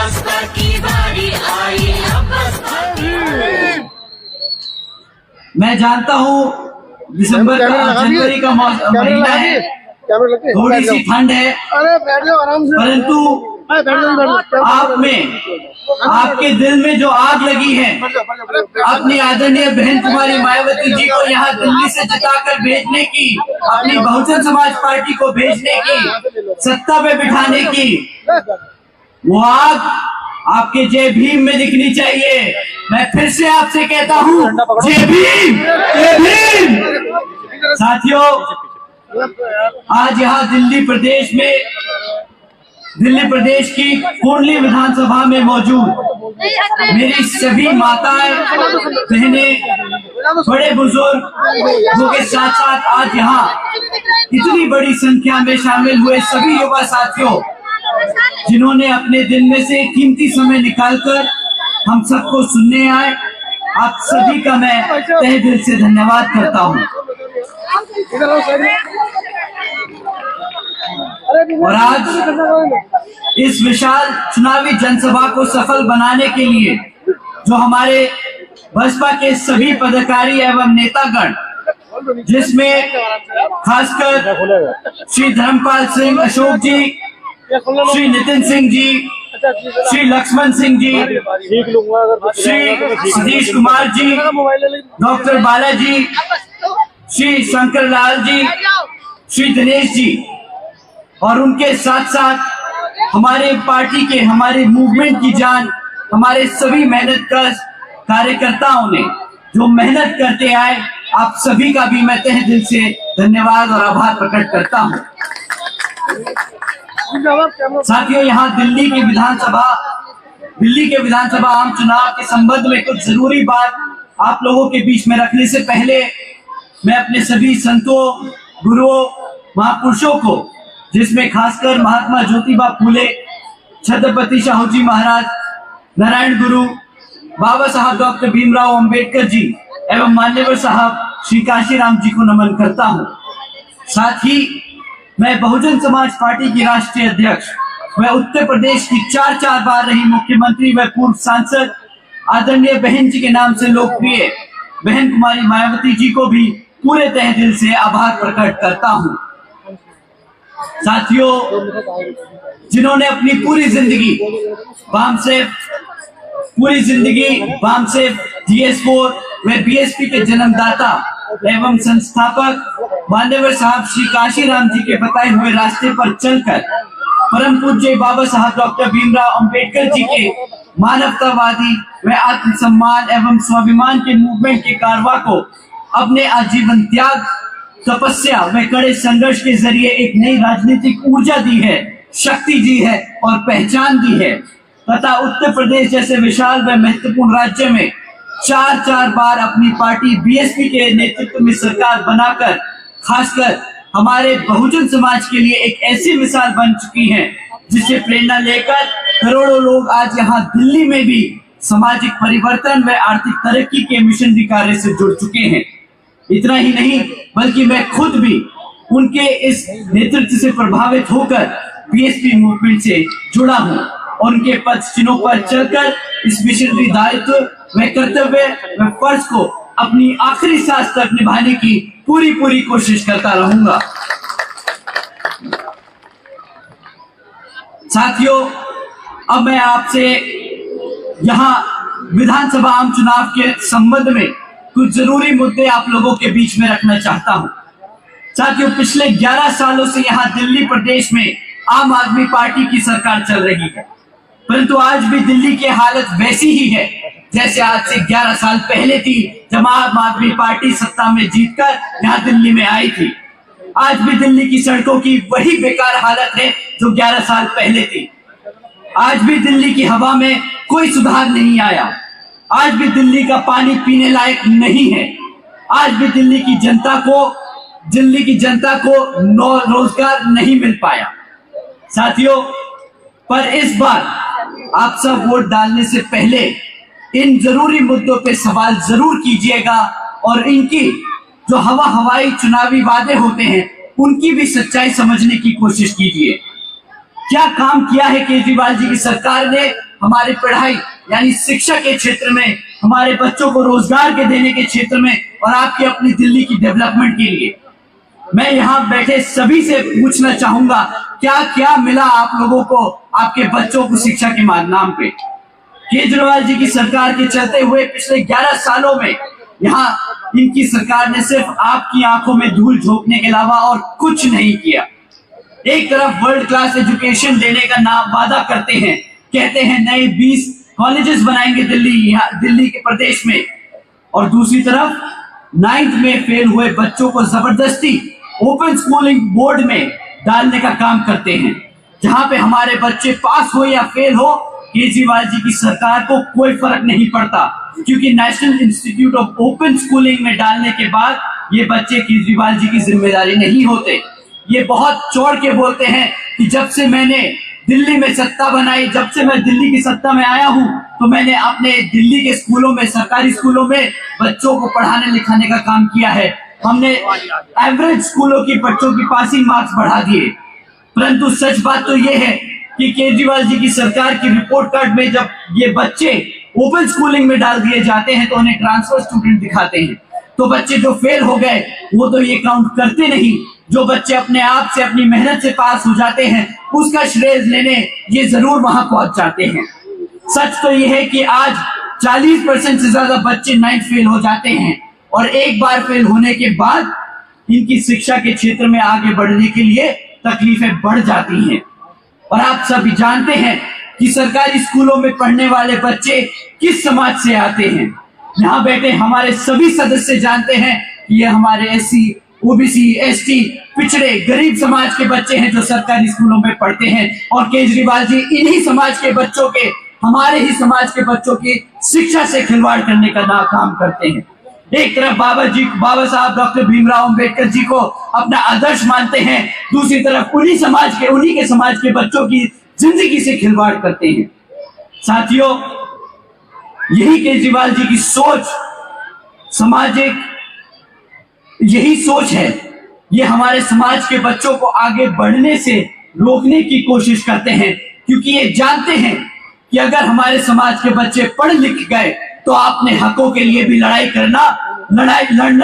बसपा की बारी आई, अब बसपा की बारी। मैं जानता हूँ दिसंबर का जनवरी का महीना है, थोड़ी सी ठंड है, अरे बैठ जाओ आराम से। परंतु आप में, आपके दिल में जो आग लगी है अपनी आदरणीय बहन कुमारी मायावती जी को यहाँ दिल्ली से जिताकर भेजने की, अपनी बहुजन समाज पार्टी को भेजने की, सत्ता पे बिठाने की, वो आग आपके जय भीम में दिखनी चाहिए। मैं फिर से आपसे कहता हूँ, जय भीम, जय भीम। साथियों, आज यहाँ दिल्ली प्रदेश की कुंडली विधानसभा में मौजूद मेरी सभी माताएं, बहनें, बड़े बुजुर्गों के साथ साथ आज यहाँ इतनी बड़ी संख्या में शामिल हुए सभी युवा साथियों, जिन्होंने अपने दिन में से कीमती समय निकालकर हम सबको सुनने आए, आप सभी का मैं तहे दिल से धन्यवाद करता हूँ। और आज इस विशाल चुनावी जनसभा को सफल बनाने के लिए जो हमारे बसपा के सभी पदाधिकारी एवं नेतागण, जिसमें खासकर श्री धर्मपाल सिंह अशोक जी, श्री नितिन सिंह जी, श्री लक्ष्मण सिंह जी, श्री सतीश कुमार जी, डॉक्टर बालाजी, श्री शंकर लाल जी, श्री दिनेश जी, और उनके साथ साथ हमारे पार्टी के, हमारे मूवमेंट की जान, हमारे सभी मेहनतकश कार्यकर्ताओं ने जो मेहनत करते आए, आप सभी का भी मैं तहे दिल से धन्यवाद और आभार प्रकट करता हूं। साथियों, यहाँ दिल्ली के विधानसभा आम चुनाव के संबंध में कुछ जरूरी बात आप लोगों के बीच में रखने से पहले मैं अपने सभी संतों, गुरुओं, महापुरुषों को, जिसमें खासकर महात्मा ज्योतिबा फूले, छत्रपति शाहू जी महाराज, नारायण गुरु, बाबा साहब डॉक्टर भीमराव अंबेडकर जी एवं मान्यवर साहब श्री काशीराम जी को नमन करता हूं। साथ ही मैं बहुजन समाज पार्टी की राष्ट्रीय अध्यक्ष व उत्तर प्रदेश की 4 बार रही मुख्यमंत्री व पूर्व सांसद आदरणीय बहन जी के नाम से लोकप्रिय बहन कुमारी मायावती जी को भी पूरे तहे दिल से आभार प्रकट करता हूं। साथियों, जिन्होंने अपनी पूरी जिंदगी वामसेफ, डीएस4 व बीएसपी के जन्मदाता एवं संस्थापक मान्यवर साहब श्री काशीराम जी के बताए हुए रास्ते पर चलकर परम पूज्य बाबा साहब डॉक्टर भीमराव अंबेडकर जी के मानवतावादी व आत्मसम्मान एवं स्वाभिमान के मूवमेंट के कारवा को अपने आजीवन त्याग, तपस्या व कड़े संघर्ष के जरिए एक नई राजनीतिक ऊर्जा दी है, शक्ति दी है और पहचान दी है, तथा उत्तर प्रदेश जैसे विशाल व महत्वपूर्ण राज्य में 4 बार अपनी पार्टी बीएसपी के नेतृत्व में सरकार बनाकर खासकर हमारे बहुजन समाज के लिए एक ऐसी मिसाल बन चुकी है, जिससे प्रेरणा लेकर करोड़ों लोग आज यहाँ दिल्ली में भी सामाजिक परिवर्तन व आर्थिक तरक्की के मिशनरी कार्य से जुड़ चुके हैं। इतना ही नहीं, बल्कि मैं खुद भी उनके इस नेतृत्व से प्रभावित होकर बीएसपी मूवमेंट से जुड़ा हूं और उनके पद चिन्हों पर चलकर इस मिशनरी दायित्व व कर्तव्य व फर्ज को अपनी आखिरी सांस तक निभाने की पूरी कोशिश करता रहूंगा। साथियों, अब मैं आपसे यहाँ विधानसभा आम चुनाव के संबंध में कुछ जरूरी मुद्दे आप लोगों के बीच में रखना चाहता हूं। साथियों, पिछले 11 सालों से यहाँ दिल्ली प्रदेश में आम आदमी पार्टी की सरकार चल रही है, परंतु आज भी दिल्ली की हालत वैसी ही है जैसे आज से 11 साल पहले थी, जब आम आदमी पार्टी सत्ता में जीतकर यहाँ दिल्ली में आई थी। आज भी दिल्ली की सड़कों की वही बेकार हालत है जो 11 साल पहले थी। आज भी दिल्ली की हवा में कोई सुधार नहीं आया। आज भी दिल्ली का पानी पीने लायक नहीं है। आज भी दिल्ली की जनता को रोजगार नहीं मिल पाया। साथियों, पर इस बार आप सब वोट डालने से पहले इन जरूरी मुद्दों पे सवाल जरूर कीजिएगा और इनकी जो हवाई चुनावी वादे होते हैं उनकी भी सच्चाई समझने की कोशिश कीजिए। क्या काम किया है केजरीवाल जी की सरकार ने हमारी पढ़ाई यानी शिक्षा के क्षेत्र में, हमारे बच्चों को रोजगार के देने के क्षेत्र में और आपकी अपनी दिल्ली की डेवलपमेंट के लिए। मैं यहाँ बैठे सभी से पूछना चाहूंगा, क्या क्या मिला आप लोगों को आपके बच्चों को शिक्षा के नाम पे? केजरीवाल जी की सरकार के चलते हुए पिछले 11 सालों में यहाँ इनकी सरकार ने सिर्फ आपकी आंखों में धूल झोंकने के अलावा और कुछ नहीं किया। एक तरफ वर्ल्ड क्लास एजुकेशन देने का नाम वादा करते हैं, कहते हैं नए 20 कॉलेजेस बनाएंगे दिल्ली के प्रदेश में, और दूसरी तरफ 9th में फेल हुए बच्चों को जबरदस्ती ओपन स्कूलिंग बोर्ड में डालने का काम करते हैं, जहां पे हमारे बच्चे पास हो या फेल हो, केजरीवाल जी की सरकार को कोई फर्क नहीं पड़ता, क्योंकि national institute of open schooling में डालने के बाद ये बच्चे केजरीवाल जी की जिम्मेदारी नहीं होते। ये बहुत चौड़ के बोलते हैं कि जब से मैंने दिल्ली में सत्ता बनाई, जब से मैं दिल्ली की सत्ता में आया हूं, तो मैंने अपने दिल्ली के स्कूलों में, सरकारी स्कूलों में बच्चों को पढ़ाने लिखाने का काम किया है। हमने एवरेज स्कूलों की बच्चों की पासिंग मार्क्स बढ़ा दिए। परंतु सच बात तो ये है कि केजरीवाल जी की सरकार की रिपोर्ट कार्ड में जब ये बच्चे ओपन स्कूलिंग में डाल दिए जाते हैं तो उन्हें ट्रांसफर स्टूडेंट दिखाते हैं। तो बच्चे जो फेल हो गए वो तो ये काउंट करते नहीं। जो बच्चे अपने आप से, अपनी मेहनत से पास हो जाते हैं, उसका श्रेय लेने ये जरूर वहां पहुंच जाते हैं। सच तो ये है कि आज 40% से ज्यादा बच्चे 9th फेल हो जाते हैं, और एक बार फेल होने के बाद इनकी शिक्षा के क्षेत्र में आगे बढ़ने के लिए तकलीफें बढ़ जाती हैं। और आप सभी जानते हैं कि सरकारी स्कूलों में पढ़ने वाले बच्चे किस समाज से आते हैं। यहाँ बैठे हमारे सभी सदस्य जानते हैं कि ये हमारे SC, OBC, ST, पिछड़े गरीब समाज के बच्चे हैं जो सरकारी स्कूलों में पढ़ते हैं, और केजरीवाल जी इन्हीं समाज के बच्चों के, हमारे ही समाज के बच्चों की शिक्षा से खिलवाड़ करने का काम करते हैं। एक तरफ बाबा साहब डॉक्टर भीमराव अंबेडकर जी को अपना आदर्श मानते हैं, दूसरी तरफ उन्हीं के समाज के बच्चों की जिंदगी से खिलवाड़ करते हैं। साथियों, यही केजरीवाल जी की सोच, सामाजिक यही सोच है, ये हमारे समाज के बच्चों को आगे बढ़ने से रोकने की कोशिश करते हैं, क्योंकि ये जानते हैं कि अगर हमारे समाज के बच्चे पढ़ लिख गए तो अपने हकों के लिए भी लड़ने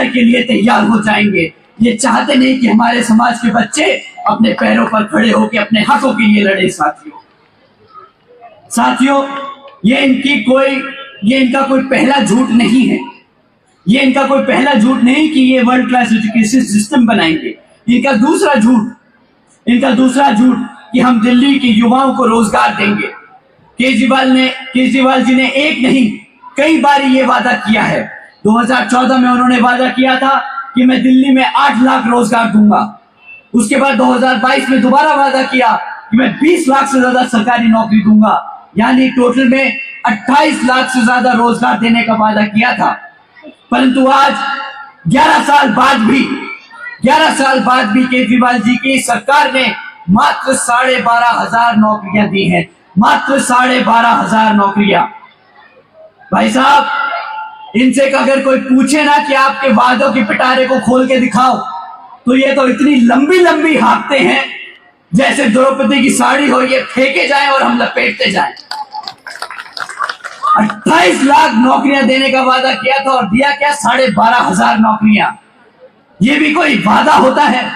के लिए तैयार हो जाएंगे। ये चाहते नहीं कि हमारे समाज के बच्चे अपने पैरों पर खड़े होकर अपने हकों के लिए लड़े। साथियों, ये इनका कोई पहला झूठ नहीं है। ये इनका कोई पहला झूठ नहीं कि ये वर्ल्ड क्लास एजुकेशन सिस्टम बनाएंगे। इनका दूसरा झूठ कि हम दिल्ली के युवाओं को रोजगार देंगे। केजरीवाल जी ने एक नहीं कई बार ये वादा किया है। 2014 में उन्होंने वादा किया था कि मैं दिल्ली में 8 लाख रोजगार दूंगा। उसके बाद 2022 में दोबारा वादा किया कि मैं 20 लाख से ज्यादा सरकारी नौकरी दूंगा, यानी टोटल में 28 लाख से ज्यादा रोजगार देने का वादा किया था। परंतु आज 11 साल बाद भी केजरीवाल जी की सरकार ने मात्र 12,500 नौकरियां दी हैं। मात्र 12,500 नौकरियां। भाई साहब, इनसे अगर कोई पूछे ना कि आपके वादों की पिटारे को खोल के दिखाओ, तो ये तो इतनी लंबी हाँकते हैं जैसे द्रौपदी की साड़ी हो, ये फेंके जाएं और हम लपेटते जाएं। 28 लाख नौकरियां देने का वादा किया था और दिया क्या? 12,500 नौकरियां। ये भी कोई वादा होता है?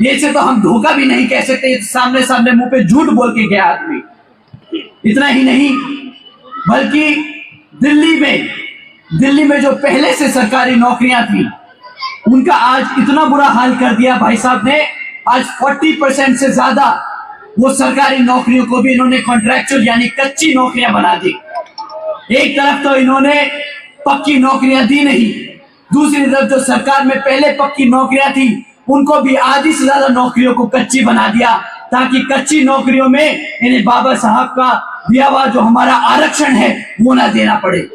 ये से तो हम धोखा भी नहीं कह सकते। सामने मुंह पे झूठ बोल के गया आदमी। इतना ही नहीं, बल्कि दिल्ली में जो पहले से सरकारी नौकरियां थी, उनका आज इतना बुरा हाल कर दिया भाई साहब ने। आज 40% से ज्यादा वो सरकारी नौकरियों को भी इन्होंने कॉन्ट्रैक्चुअल यानी कच्ची नौकरियां बना दी। एक तरफ तो इन्होंने पक्की नौकरियां दी नहीं, दूसरी तरफ जो सरकार में पहले पक्की नौकरियां थी उनको भी आधी से ज्यादा नौकरियों को कच्ची बना दिया, ताकि कच्ची नौकरियों में इन्हें बाबा साहब का दिया हुआ जो हमारा आरक्षण है वो ना देना पड़े।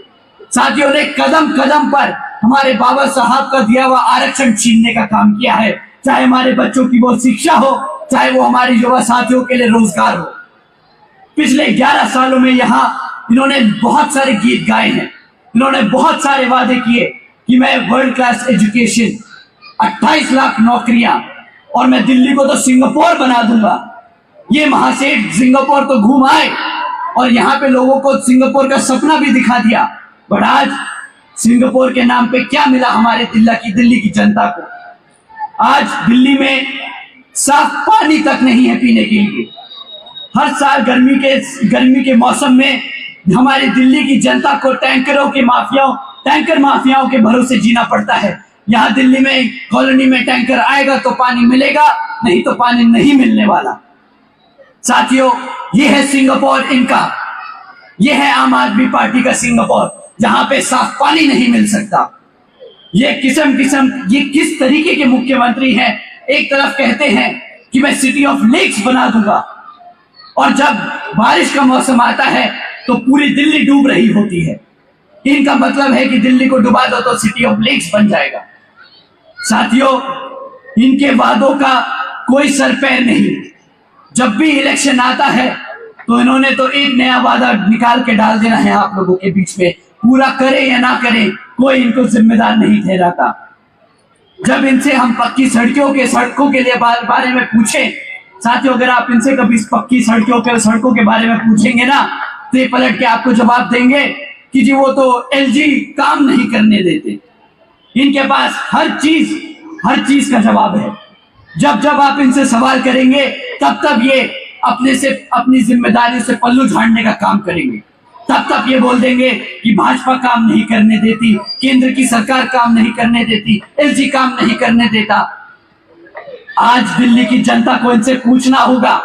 साथियों ने कदम कदम पर हमारे बाबा साहब का दिया हुआ आरक्षण छीनने का काम किया है, चाहे हमारे बच्चों की वो शिक्षा हो, चाहे वो हमारे युवा साथियों के लिए रोजगार हो। पिछले 11 सालों में यहाँ इन्होंने बहुत सारे गीत गाए हैं, इन्होंने बहुत सारे वादे किए कि मैं वर्ल्ड क्लास एजुकेशन, 28 लाख नौकरियां, और मैं दिल्ली को तो सिंगापुर बना दूंगा। ये महासेठ सिंगापुर तो घूम आए, और यहाँ पे लोगों को सिंगापुर का सपना भी दिखा दिया। बट आज सिंगापुर के नाम पे क्या मिला हमारे दिल्ली की जनता को? आज दिल्ली में साफ पानी तक नहीं है पीने के लिए। हर साल गर्मी के मौसम में हमारी दिल्ली की जनता को टैंकर माफियाओं के भरोसे जीना पड़ता है। यहाँ दिल्ली में कॉलोनी में टैंकर आएगा तो पानी मिलेगा, नहीं तो पानी नहीं मिलने वाला। साथियों, ये है सिंगापुर इनका, ये है आम आदमी पार्टी का सिंगापुर, जहां पे साफ पानी नहीं मिल सकता। ये किस तरीके के मुख्यमंत्री हैं? एक तरफ कहते हैं कि मैं सिटी ऑफ लेक्स बना दूंगा, और जब बारिश का मौसम आता है तो पूरी दिल्ली डूब रही होती है। इनका मतलब है कि दिल्ली को डुबा दो तो सिटी ऑफ लेक्स बन जाएगा। साथियों, इनके वादों का कोई सर पैर नहीं। जब भी इलेक्शन आता है तो इन्होंने तो एक नया वादा निकाल के डाल देना है आप लोगों के बीच में। पूरा करे या ना करे, कोई इनको जिम्मेदार नहीं ठहराता। जब इनसे हम पक्की सड़कों के लिए बारे में पूछे, साथियों, अगर आप इनसे कभी पक्की सड़कों के बारे में पूछेंगे ना, तो ये पलट के आपको जवाब देंगे कि जी वो तो एलजी काम नहीं करने देते। इनके पास हर चीज का जवाब है। जब आप इनसे सवाल करेंगे तब ये अपनी जिम्मेदारी से पल्लू झाड़ने का काम करेंगे। तब ये बोल देंगे कि भाजपा काम नहीं करने देती, केंद्र की सरकार काम नहीं करने देती, एलजी काम नहीं करने देता। आज दिल्ली की जनता को इनसे पूछना होगा